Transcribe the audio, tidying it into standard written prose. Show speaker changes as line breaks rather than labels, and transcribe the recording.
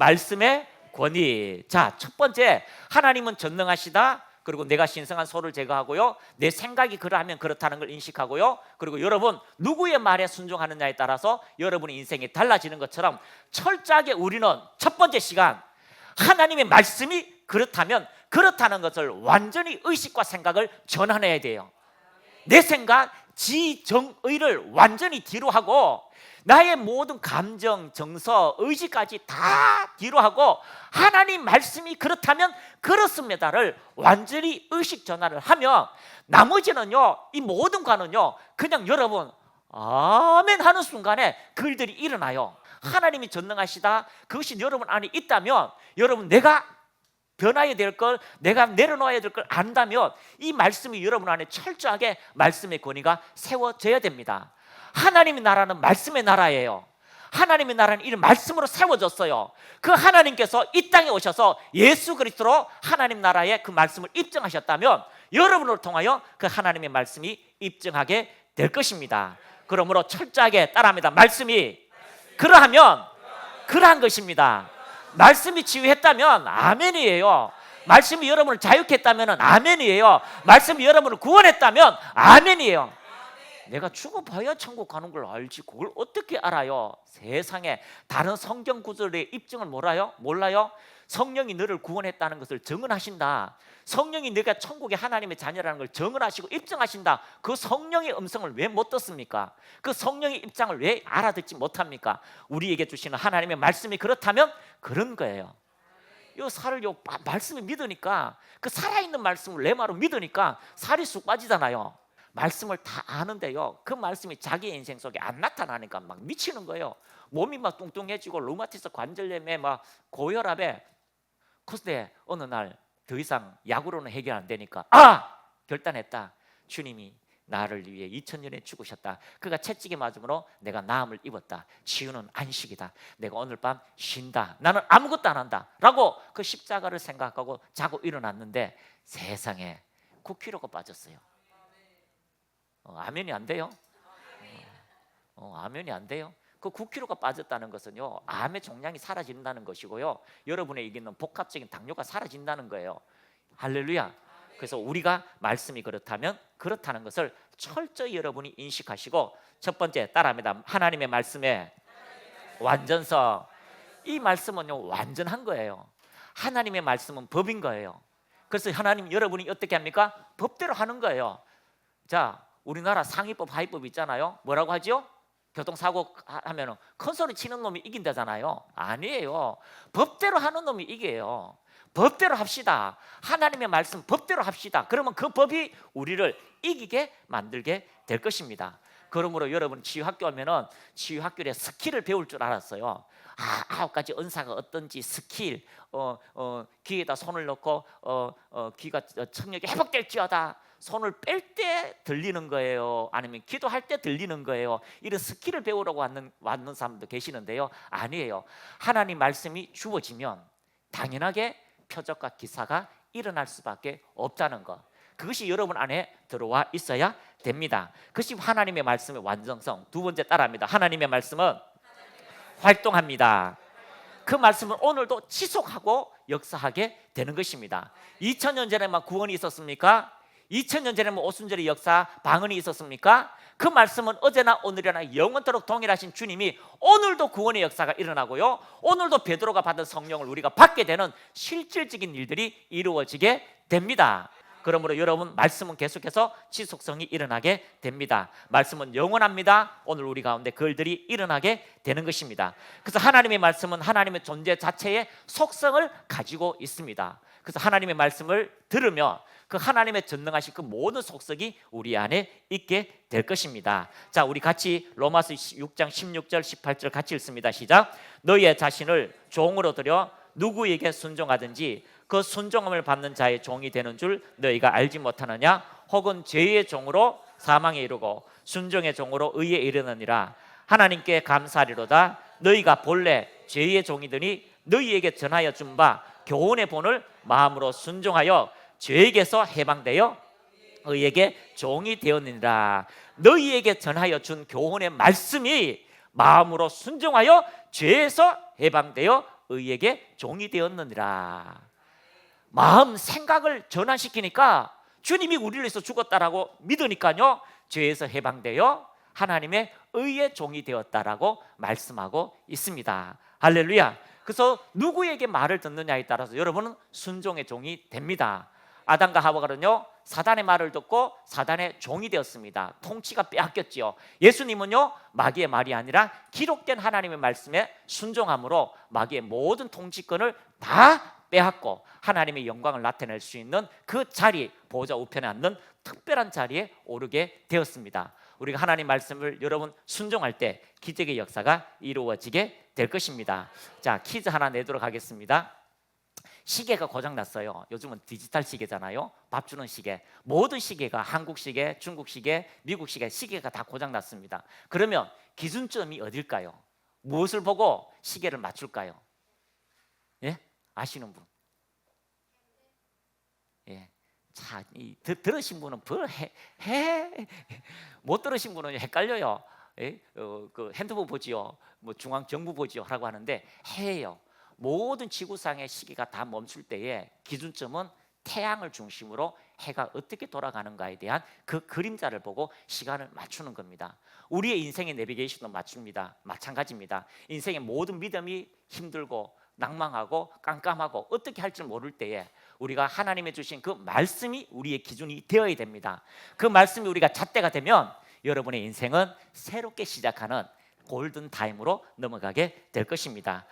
말씀의 권위. 자, 첫 번째, 하나님은 전능하시다. 그리고 내가 신성한 소를 제거하고요, 내 생각이 그러하면 그렇다는 걸 인식하고요, 그리고 여러분 누구의 말에 순종하느냐에 따라서 여러분의 인생이 달라지는 것처럼 철저하게 우리는 첫 번째 시간 하나님의 말씀이 그렇다면 그렇다는 것을 완전히 의식과 생각을 전환해야 돼요. 내 생각, 지정의를 완전히 뒤로 하고 나의 모든 감정, 정서, 의지까지 다 뒤로 하고 하나님 말씀이 그렇다면 그렇습니다를 완전히 의식 전환을 하면 나머지는요, 이 모든 과는요 그냥 여러분 아멘 하는 순간에 그 일들이 일어나요. 하나님이 전능하시다, 그것이 여러분 안에 있다면, 여러분 내가 변화해야 될 걸, 내가 내려놓아야 될 걸 안다면 이 말씀이 여러분 안에 철저하게 말씀의 권위가 세워져야 됩니다. 하나님의 나라는 말씀의 나라예요. 하나님의 나라는 이 말씀으로 세워졌어요. 그 하나님께서 이 땅에 오셔서 예수 그리스도로 하나님 나라의 그 말씀을 입증하셨다면 여러분을 통하여 그 하나님의 말씀이 입증하게 될 것입니다. 그러므로 철저하게 따라합니다. 말씀이 그러하면 그러한 것입니다. 말씀이 치유했다면 아멘이에요. 말씀이 여러분을 자유케 했다면 아멘이에요. 말씀이 여러분을 구원했다면 아멘이에요. 내가 죽어봐야 천국 가는 걸 알지 그걸 어떻게 알아요? 세상에 다른 성경 구절의 입증을 몰라요? 성령이 너를 구원했다는 것을 증언하신다. 성령이 네가 천국의 하나님의 자녀라는 걸 증언하시고 입증하신다. 그 성령의 음성을 왜 못 듣습니까? 그 성령의 입장을 왜 알아듣지 못합니까? 우리에게 주시는 하나님의 말씀이 그렇다면 그런 거예요. 이 살을 말씀을 믿으니까, 그 살아있는 말씀을 내 말로 믿으니까 살이 쑥 빠지잖아요. 말씀을 다 아는데요, 그 말씀이 자기 인생 속에 안 나타나니까 막 미치는 거예요. 몸이 막 뚱뚱해지고 루마티스 관절염에 막 고혈압에. 그런데 어느 날 더 이상 약으로는 해결 안 되니까 결단했다. 주님이 나를 위해 2000년에 죽으셨다. 그가 채찍에 맞음으로 내가 나음을 입었다. 치유는 안식이다. 내가 오늘 밤 쉰다. 나는 아무것도 안 한다 라고 그 십자가를 생각하고 자고 일어났는데 세상에 9kg가 빠졌어요. 아멘이 안 돼요? 아멘이 안 돼요? 그 9kg가 빠졌다는 것은요, 암의 종양이 사라진다는 것이고요, 여러분의 이기는 복합적인 당뇨가 사라진다는 거예요. 할렐루야. 그래서 우리가 말씀이 그렇다면 그렇다는 것을 철저히 여러분이 인식하시고, 첫 번째 따라합니다. 하나님의 말씀의 완전성. 이 말씀은요 완전한 거예요. 하나님의 말씀은 법인 거예요. 그래서 하나님 여러분이 어떻게 합니까? 법대로 하는 거예요. 자, 우리나라 상위법 하위법 있잖아요. 뭐라고 하죠? 교통사고 하면은 큰 소리 치는 놈이 이긴다잖아요. 아니에요. 법대로 하는 놈이 이겨요. 법대로 합시다. 하나님의 말씀 법대로 합시다. 그러면 그 법이 우리를 이기게 만들게 될 것입니다. 그러므로 여러분 치유학교 오면은 치유학교에 스킬을 배울 줄 알았어요. 9가지 은사가 어떤지 스킬, 귀에다 손을 넣고 귀가 청력이 회복될지어다. 손을 뺄 때 들리는 거예요? 아니면 기도할 때 들리는 거예요? 이런 스킬을 배우려고 왔는 사람도 계시는데요, 아니에요. 하나님 말씀이 주어지면 당연하게 표적과 기사가 일어날 수밖에 없다는 것, 그것이 여러분 안에 들어와 있어야 됩니다. 그것이 하나님의 말씀의 완전성. 두 번째 따라합니다. 하나님의 말씀은 활동합니다. 그 말씀은 오늘도 지속하고 역사하게 되는 것입니다. 2000년 전에만 구원이 있었습니까? 2000년 전에는 오순절의 역사, 방언이 있었습니까? 그 말씀은 어제나 오늘이나 영원토록 동일하신 주님이 오늘도 구원의 역사가 일어나고요, 오늘도 베드로가 받은 성령을 우리가 받게 되는 실질적인 일들이 이루어지게 됩니다. 그러므로 여러분 말씀은 계속해서 지속성이 일어나게 됩니다. 말씀은 영원합니다. 오늘 우리 가운데 그 일들이 일어나게 되는 것입니다. 그래서 하나님의 말씀은 하나님의 존재 자체의 속성을 가지고 있습니다. 그래서 하나님의 말씀을 들으며 그 하나님의 전능하신 그 모든 속성이 우리 안에 있게 될 것입니다. 자, 우리 같이 로마서 6장 16절 18절 같이 읽습니다. 시작. 너희의 자신을 종으로 들여 누구에게 순종하든지 그 순종함을 받는 자의 종이 되는 줄 너희가 알지 못하느냐? 혹은 죄의 종으로 사망에 이르고 순종의 종으로 의에 이르느니라. 하나님께 감사하리로다. 너희가 본래 죄의 종이더니 너희에게 전하여 준 바 교훈의 본을 마음으로 순종하여 죄에게서 해방되어 의에게 종이 되었느니라. 너희에게 전하여 준 교훈의 말씀이 마음으로 순종하여 죄에서 해방되어 의에게 종이 되었느니라. 마음 생각을 전환시키니까 주님이 우리를 위해서 죽었다라고 믿으니까요, 죄에서 해방되어 하나님의 의의 종이 되었다라고 말씀하고 있습니다. 할렐루야. 그래서 누구에게 말을 듣느냐에 따라서 여러분은 순종의 종이 됩니다. 아담과 하와가는요, 사단의 말을 듣고 사단의 종이 되었습니다. 통치가 빼앗겼지요. 예수님은요, 마귀의 말이 아니라 기록된 하나님의 말씀에 순종함으로 마귀의 모든 통치권을 다 빼앗고 하나님의 영광을 나타낼 수 있는 그 자리, 보좌 우편에 앉는 특별한 자리에 오르게 되었습니다. 우리가 하나님 말씀을 여러분 순종할 때 기적의 역사가 이루어지게 될 것입니다. 자, 퀴즈 하나 내도록 하겠습니다. 시계가 고장났어요. 요즘은 디지털 시계잖아요. 밥 주는 시계. 모든 시계가 한국 시계, 중국 시계, 미국 시계, 시계가 다 고장났습니다. 그러면 기준점이 어딜까요? 무엇을 보고 시계를 맞출까요? 예? 아시는 분? 예. 자, 들으신 분은 못 들으신 분은 헷갈려요. 예? 그 핸드폰 보지요, 뭐 중앙 정부 보지요 라고 하는데 해예요. 모든 지구상의 시계가 다 멈출 때에 기준점은 태양을 중심으로 해가 어떻게 돌아가는가에 대한 그 그림자를 보고 시간을 맞추는 겁니다. 우리의 인생의 내비게이션도 맞춥니다. 마찬가지입니다. 인생의 모든 믿음이 힘들고 낭망하고 깜깜하고 어떻게 할지 모를 때에 우리가 하나님의 주신 그 말씀이 우리의 기준이 되어야 됩니다. 그 말씀이 우리가 잣대가 되면 여러분의 인생은 새롭게 시작하는 골든 타임으로 넘어가게 될 것입니다.